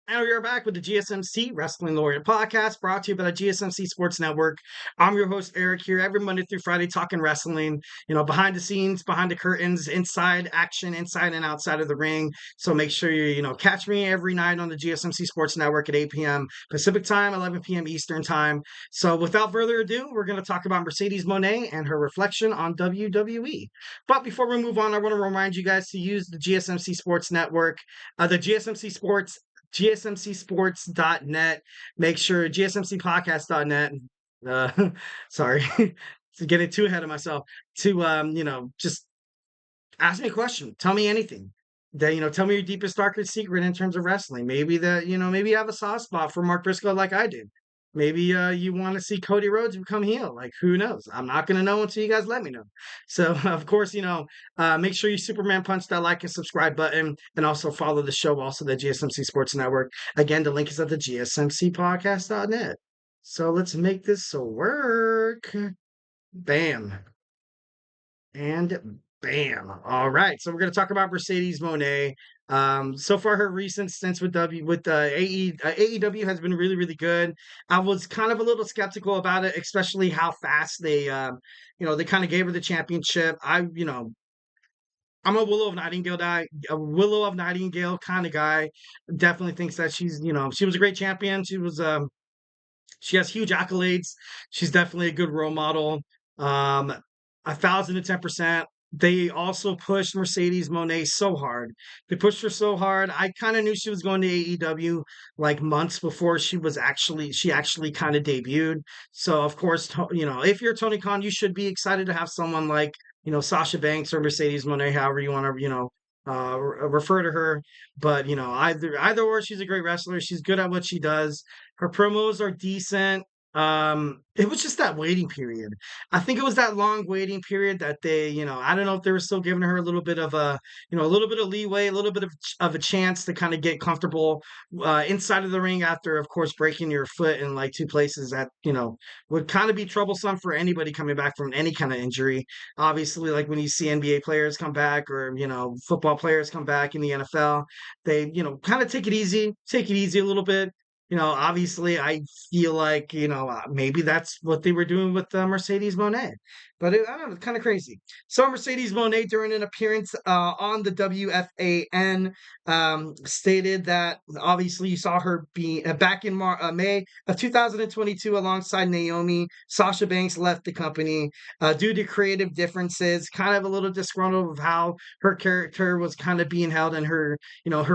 And we are back with the GSMC Wrestling Laureate podcast brought to you by the GSMC Sports Network. I'm your host, Eric, here every Monday through Friday talking wrestling, behind the scenes, behind the curtains, inside action, inside and outside of the ring. So make sure you catch me every night on the GSMC Sports Network at 8 p.m. Pacific time, 11 p.m. Eastern time. So without further ado, we're going to talk about Mercedes Mone and her reflection on WWE. But before we move on, I want to remind you guys to use the GSMC Sports Network, the GSMCSportsNet. Make sure GSMCpodcast.net. Sorry, getting too ahead of myself. To just ask me a question. Tell me anything. Tell me your deepest, darkest secret in terms of wrestling. Maybe you have a soft spot for Mark Briscoe like I do. Maybe you want to see Cody Rhodes become heel. Like, who knows? I'm not going to know until you guys let me know. So, of course, make sure you Superman punch that like and subscribe button and also follow the show, also the GSMC Sports Network. Again, the link is at the GSMCpodcast.net. So let's make this work. Bam. And bam. All right. So we're going to talk about Mercedes Mone. So far, her recent stints with AEW has been really, really good. I was kind of a little skeptical about it, especially how fast they kind of gave her the championship. I'm a Willow of Nightingale kind of guy. Definitely thinks that she was a great champion. She has huge accolades. She's definitely a good role model. 1,010%. They also pushed Mercedes Mone so hard. They pushed her so hard. I kind of knew she was going to AEW like months before she actually kind of debuted. So of course, if you're Tony Khan, you should be excited to have someone like Sasha Banks or Mercedes Mone, however you want to refer to her. But either or, she's a great wrestler. She's good at what she does. Her promos are decent. It was just that waiting period. I think it was that long waiting period that I don't know if they were still giving her a little bit of a little bit of leeway, a little bit of a chance to kind of get comfortable inside of the ring after, of course, breaking your foot in like two places that, would kind of be troublesome for anybody coming back from any kind of injury. Obviously, like when you see NBA players come back or, football players come back in the NFL, they, kind of take it easy a little bit. Obviously, I feel like, maybe that's what they were doing with Mercedes Mone. But I don't know, kind of crazy. So Mercedes Mone, during an appearance on the WFAN, stated that obviously you saw her be back in May of 2022 alongside Naomi. Sasha Banks left the company due to creative differences, kind of a little disgruntled with how her character was kind of being held and her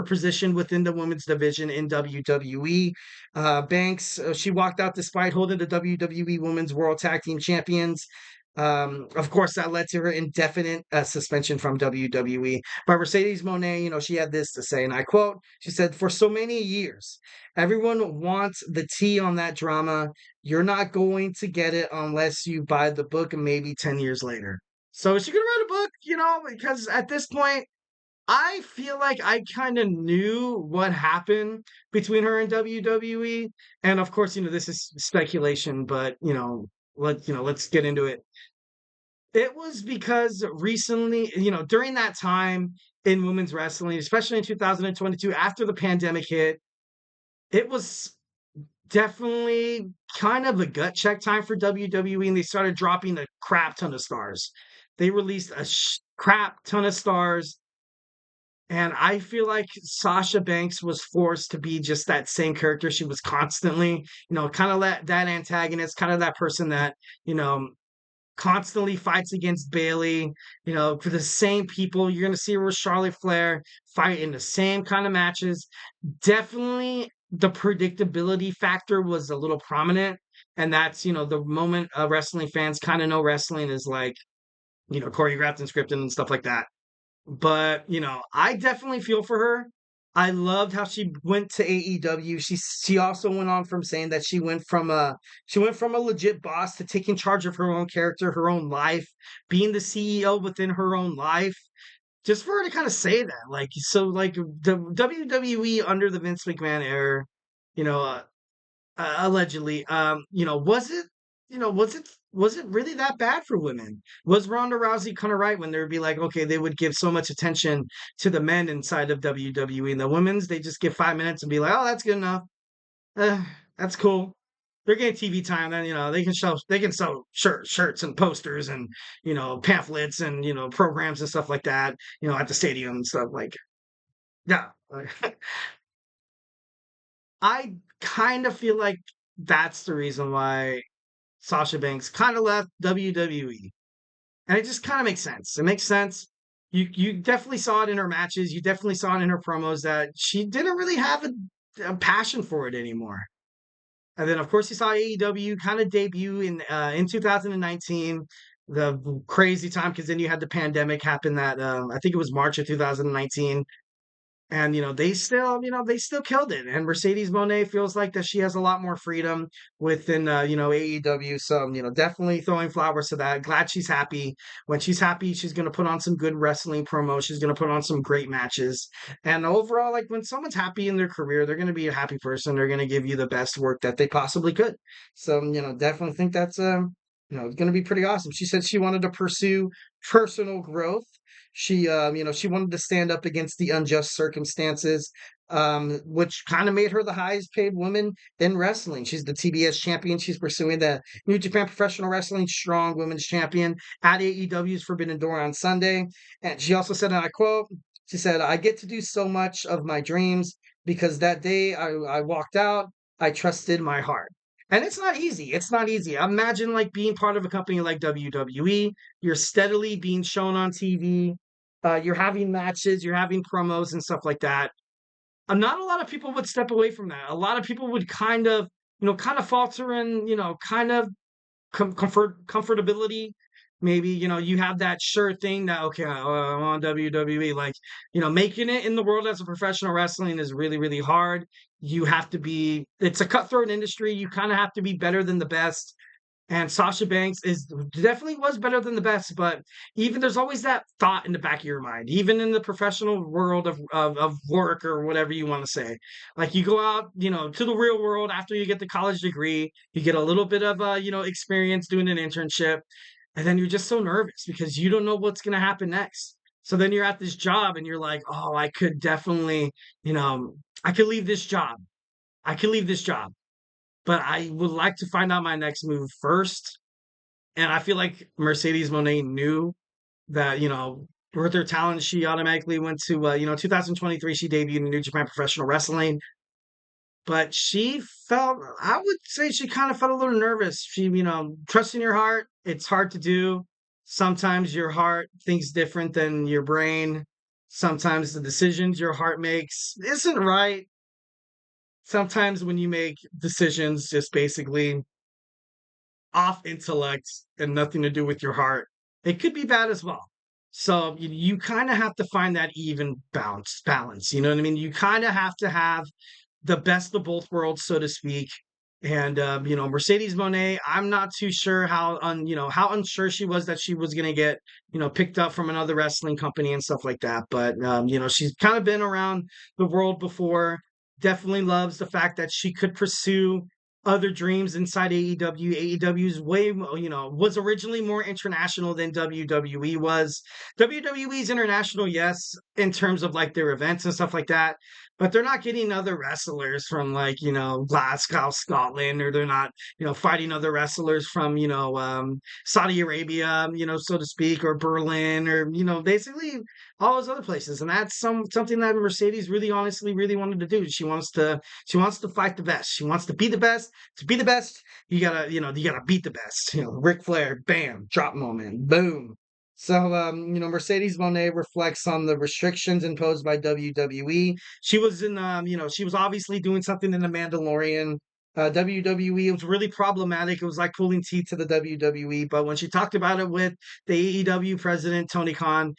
position within the women's division in WWE. Banks, she walked out despite holding the WWE Women's World Tag Team Champions. Of course, that led to her indefinite suspension from WWE. But Mercedes Mone, she had this to say, and I quote, she said, "For so many years, everyone wants the tea on that drama. You're not going to get it unless you buy the book maybe 10 years later." So is she going to write a book, because at this point, I feel like I kind of knew what happened between her and WWE. And of course, this is speculation, but let's get into it. It was because recently, during that time in women's wrestling, especially in 2022, after the pandemic hit, it was definitely kind of a gut check time for WWE, and they started dropping a crap ton of stars. They released a crap ton of stars, and I feel like Sasha Banks was forced to be just that same character. She was constantly, kind of that antagonist, kind of that person that, constantly fights against Bailey, for the same people. You're going to see her with Charlotte Flair fight in the same kind of matches. Definitely the predictability factor was a little prominent. And that's, the moment wrestling fans kind of know wrestling is like, choreographed and scripted and stuff like that. But, I definitely feel for her. I loved how she went to AEW. She also went on from saying that she went from a legit boss to taking charge of her own character, her own life, being the CEO within her own life. Just for her to kind of say that, like the WWE under the Vince McMahon era, you know, uh, allegedly, was it was it really that bad for women? Was Ronda Rousey kind of right when there would be like, okay, they would give so much attention to the men inside of WWE and the women's, they just give 5 minutes and be like, oh, that's good enough. Uh, that's cool. They're getting TV time, then they can sell shirts and posters and pamphlets and programs and stuff like that, at the stadium and stuff like yeah. I kind of feel like that's the reason why Sasha Banks kind of left WWE. And it just kind of makes sense. It makes sense. You definitely saw it in her matches. You definitely saw it in her promos that she didn't really have a passion for it anymore. And then, of course, you saw AEW kind of debut in 2019, the crazy time because then you had the pandemic happen that I think it was March of 2019, and they still killed it. And Mercedes Monet feels like that she has a lot more freedom within AEW. So definitely throwing flowers to that. Glad she's happy. When she's happy, she's gonna put on some good wrestling promo. She's gonna put on some great matches. And overall, like when someone's happy in their career, they're gonna be a happy person. They're gonna give you the best work that they possibly could. So definitely think that's it's gonna be pretty awesome. She said she wanted to pursue personal growth. She wanted to stand up against the unjust circumstances, which kind of made her the highest paid woman in wrestling. She's the TBS champion. She's pursuing the New Japan Professional Wrestling Strong Women's Champion at AEW's Forbidden Door on Sunday. And she also said, and I quote, she said, I get to do so much of my dreams because that day I walked out, I trusted my heart. And it's not easy. It's not easy. Imagine like being part of a company like WWE. You're steadily being shown on TV. You're having matches, you're having promos and stuff like that. Not a lot of people would step away from that. A lot of people would kind of falter in, kind of comfortability. Maybe you have that sure thing that okay, I'm on WWE. Like making it in the world as a professional wrestling is really really hard. You have to be. It's a cutthroat industry. You kind of have to be better than the best. And Sasha Banks is definitely was better than the best, but even there's always that thought in the back of your mind, even in the professional world of work or whatever you want to say. Like you go out, to the real world after you get the college degree, you get a little bit of experience doing an internship, and then you're just so nervous because you don't know what's gonna happen next. So then you're at this job and you're like, oh, I could definitely, I could leave this job. I could leave this job but I would like to find out my next move first. And I feel like Mercedes Monet knew that, with her talent, she automatically went to, 2023, she debuted in New Japan Professional Wrestling. But I would say she kind of felt a little nervous. She, trusting your heart, it's hard to do. Sometimes your heart thinks different than your brain. Sometimes the decisions your heart makes isn't right. Sometimes when you make decisions just basically off intellect and nothing to do with your heart, it could be bad as well. So you kind of have to find that even balance. You know what I mean? You kind of have to have the best of both worlds, so to speak. And Mercedes Monet, I'm not too sure how unsure she was that she was gonna get picked up from another wrestling company and stuff like that. But she's kind of been around the world before. Definitely loves the fact that she could pursue other dreams inside AEW. AEW's was originally more international than WWE was. WWE's international, yes, in terms of like their events and stuff like that, but they're not getting other wrestlers from like Glasgow, Scotland, or they're not fighting other wrestlers from Saudi Arabia, so to speak, or Berlin, or basically all those other places. And that's something that Mercedes really honestly really wanted to do. She wants to fight the best. She wants to be the best. To be the best, you gotta beat the best. Ric Flair, bam, drop moment, boom. So, Mercedes Monet reflects on the restrictions imposed by WWE. She was obviously doing something in the Mandalorian. WWE, it was really problematic. It was like pulling teeth to the WWE. But when she talked about it with the AEW president, Tony Khan's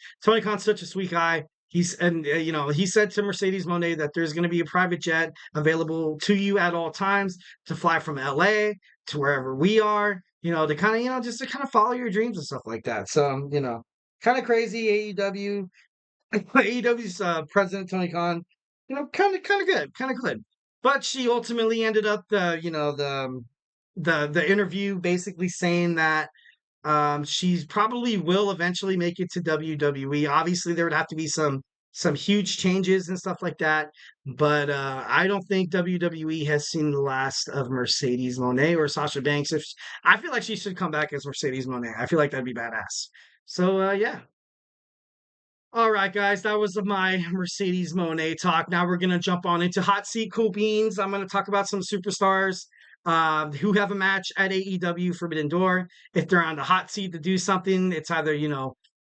such a sweet guy. He said to Mercedes Monet that there's going to be a private jet available to you at all times to fly from LA to wherever we are, to kind of, just to kind of follow your dreams and stuff like that. So, kind of crazy AEW, AEW's president Tony Khan, kind of good, kind of good. But she ultimately ended up the interview basically saying that she probably will eventually make it to WWE. Obviously, there would have to be some huge changes and stuff like that. But I don't think WWE has seen the last of Mercedes Moné or Sasha Banks. I feel like she should come back as Mercedes Moné. I feel like that'd be badass. So yeah. All right, guys, that was my Mercedes Monet talk. Now we're gonna jump on into hot seat cool beans. I'm gonna talk about some superstars who have a match at AEW Forbidden Door. If they're on the hot seat to do something, it's either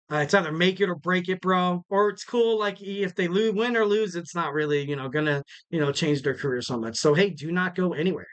it's either make it or break it, bro. Or it's cool, like if they win or lose, it's not really gonna change their career so much. So hey, do not go anywhere.